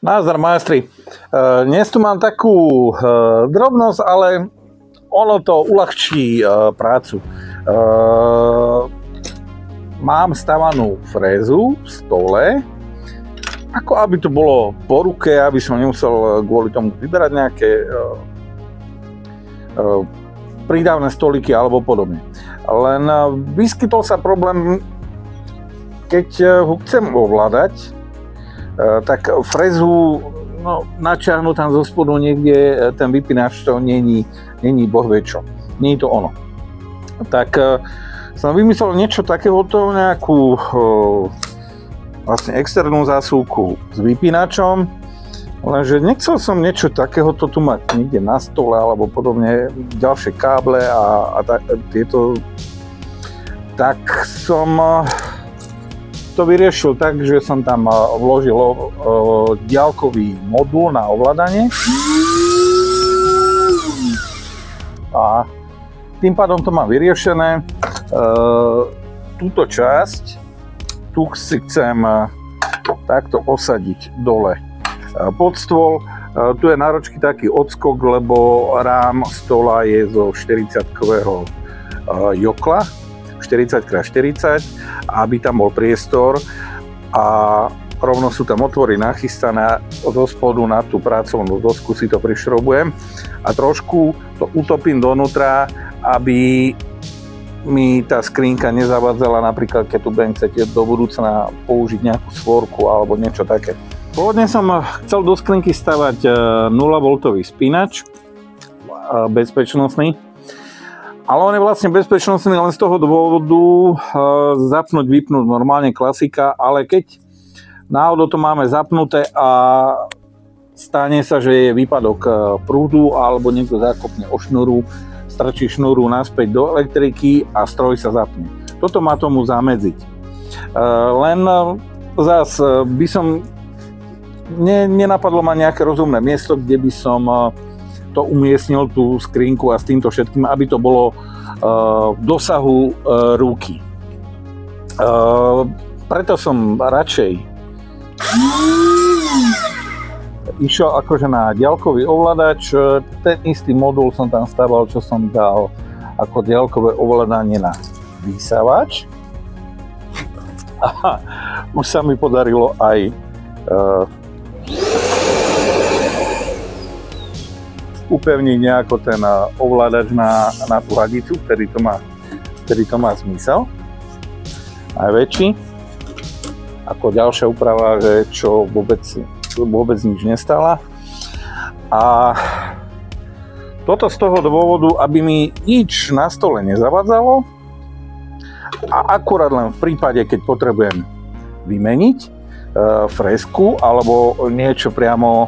Nazdar, majstri. Dnes tu mám takú drobnosť, ale ono to uľahčí prácu. Mám stavanú frézu v stole, ako aby to bolo po ruke, aby som nemusel kvôli tomu vyberať nejaké prídavné stoliky alebo podobne. Len vyskytol sa problém, keď ho chcem ovládať, tak frézu načiahnu tam zo spodu niekde ten vypínač, to není boh vie čo. Nie je to ono. Tak som vymyslel niečo takéhoto, nejakú vlastne externú zásuvku s vypínačom, lenže nechcel som niečo takéhoto tu mať niekde na stole alebo podobne, ďalšie káble a tieto. Tak som to vyriešil tak, že som tam vložil diaľkový modul na ovládanie a tým pádom to mám vyriešené. Túto časť tu si chcem takto osadiť dole pod stôl. Tu je náročný taký odskok, lebo rám stola je zo 40-kového jokla, 40x40, aby tam bol priestor a rovno sú tam otvory nachystané zo spodu na tú pracovnú dosku, si to prišrobujem a trošku to utopím donútra, aby mi tá skrinka nezavadzala, napríklad keď tu budem chcieť do budúcna použiť nejakú svorku alebo niečo také. Pôvodne som chcel do skrinky stavať 0V spínač bezpečnostný, ale on je vlastne bezpečnostný len z toho dôvodu zapnúť, vypnúť, normálne klasika, ale keď náhodou to máme zapnuté a stane sa, že je výpadok prúdu alebo niekto zakopne o šnúru, strčí šnúru naspäť do elektriky a stroj sa zapne. Toto má tomu zamedziť. Len zás by som nenapadlo ma nejaké rozumné miesto, kde by som to umiestnil, tú skrinku a s týmto všetkým, aby to bolo v dosahu ruky. Preto som radšej išiel akože na diaľkový ovládač. Ten istý modul som tam staval, čo som dal ako diaľkové ovládanie na vysávač. A už sa mi podarilo aj upevniť nejako ten ovládač na tú hadicu, ktorý to má zmysel. Najväčší. Ako ďalšia úprava, že čo vôbec nič nestala. A toto z toho dôvodu, aby mi nič na stole nezavadzalo a akurát len v prípade, keď potrebujem vymeniť frézku alebo niečo priamo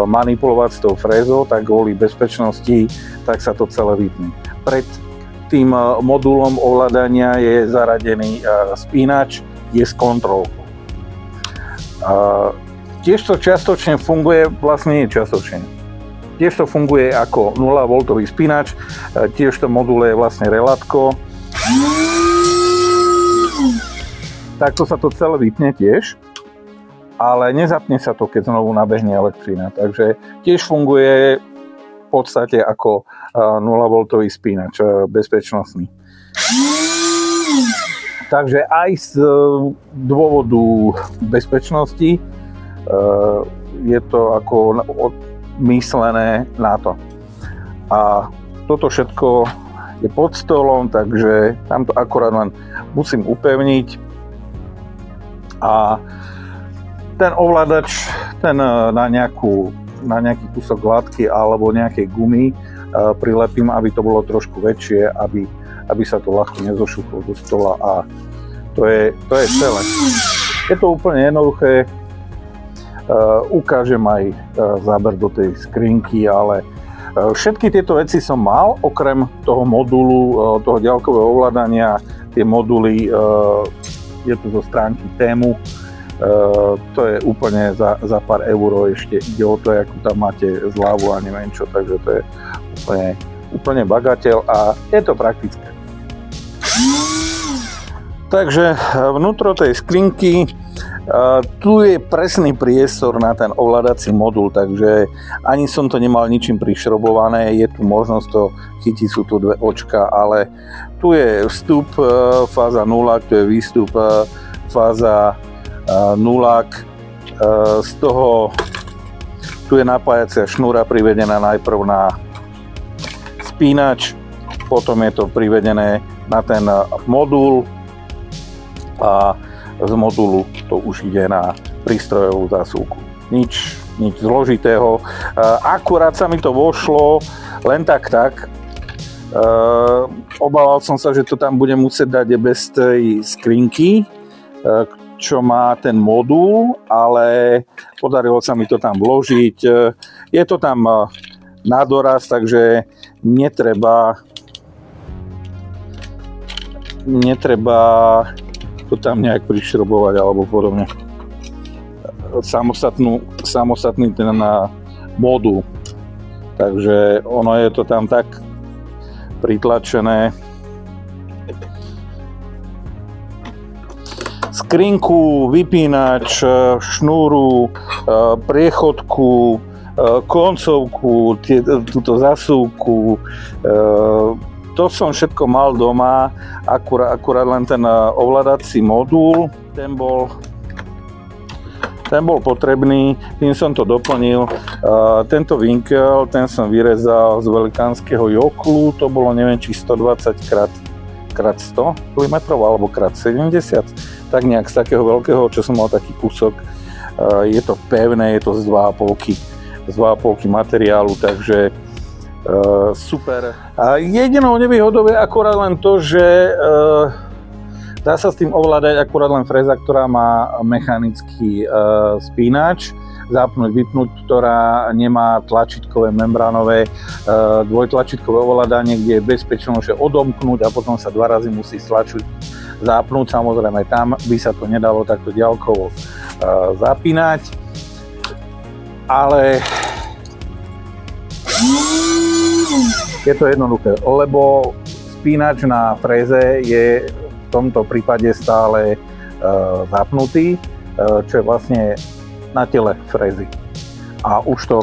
manipulovať s tou frézou, tak kvôli bezpečnosti, tak sa to celé vypne. Pred tým modulom ovládania je zaradený spínač, je s kontrolkou. Tiež to čiastočne funguje, vlastne nie čiastočne. Tiež to funguje ako 0V spínač, tiež to modul je vlastne relátko. Takto sa to celé vypne tiež, ale nezapne sa to, keď znovu nabehne elektrina. Takže tiež funguje v podstate ako 0V spínač bezpečnostný. Takže aj z dôvodu bezpečnosti je to ako myslené na to. A toto všetko je pod stolom, takže tam to akorát len musím upevniť. A ten ovládač, ten na nejaký kúsok látky alebo nejakej gumy prilepím, aby to bolo trošku väčšie, aby sa to ľahko nezošúplo do stola a to je celé. Je to úplne jednoduché. Ukážem aj záber do tej skrinky, ale všetky tieto veci som mal, okrem toho modulu, toho diaľkového ovládania. Tie moduly, je to zo stránky Tému, to je úplne za pár eur, ešte ide o to, akú tam máte zľavu a neviem čo, takže to je úplne bagateľ a je to praktické. Takže vnútro tej skrinky Tu je presný priestor na ten ovládací modul, takže ani som to nemal ničím prišrobované, je tu možnosť to chytiť, sú tu dve očka, ale tu je vstup fáza 0, tu je výstup fáza 0, z toho tu je napájacia šnúra privedená najprv na spínač, potom je to privedené na ten modul a z modulu to už ide na prístrojovú zásuvku. Nič zložitého. Akurát sa mi to vošlo len tak. Obával som sa, že to tam budem musieť dať bez tej skrinky, čo má ten modul, ale podarilo sa mi to tam vložiť. Je to tam na doraz, takže netreba to tam nejak prišrobovať alebo podobne. Samostatný ten modul. Takže ono je to tam tak pritlačené. Skrinku, vypínač, šnúru, priechodku, koncovku, túto zasúvku. To som všetko mal doma, akurát len ten ovládací modul, ten bol potrebný, tým som to doplnil. Tento vinkel, ten som vyrezal z velikánskeho joklu, to bolo neviem či 120 x 100 mm alebo x 70, tak nejak z takého veľkého, čo som mal taký kúsok. Je to pevné, je to z 2,5 materiálu, takže super. A jedinou nevýhodou je akurát len to, že dá sa s tým ovládať akurát len fréza, ktorá má mechanický spínač, zapnúť, vypnúť, ktorá nemá tlačítkové membránové dvojtlačítkové ovládanie, kde je bezpečnosť odomknúť a potom sa 2 razy musí stlačiť, zapnúť. Samozrejme tam by sa to nedalo takto diaľkovo zapínať, ale je to jednoduché, lebo spínač na fréze je v tomto prípade stále zapnutý, čo je vlastne na tele frézy. A už to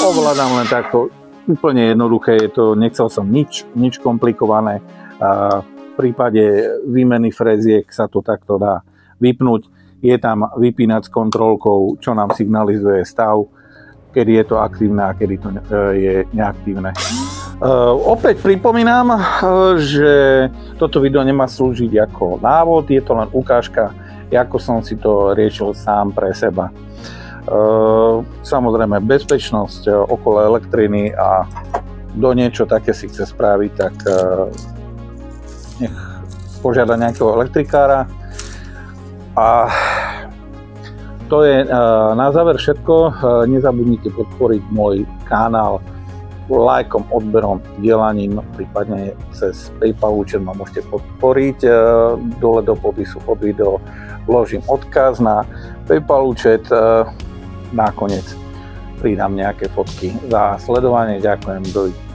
ovládam len takto, úplne jednoduché je to, nechcel som nič komplikované. V prípade výmeny fréziek sa to takto dá vypnúť. Je tam vypínač s kontrolkou, čo nám signalizuje stav, kedy je to aktívne a kedy to je neaktívne. Opäť pripomínam, že toto video nemá slúžiť ako návod, je to len ukážka, ako som si to riešil sám pre seba. Samozrejme bezpečnosť okolo elektriny a kto niečo také si chce spraviť, tak nech požiada nejakého elektrikára. A to je na záver všetko. Nezabudnite podporiť môj kanál lajkom, odberom, dielaním, prípadne cez PayPal účet ma môžete podporiť. Dole do popisu pod video vložím odkaz na PayPal účet. Nakoniec pridám nejaké fotky. Za sledovanie ďakujem, dovidenia.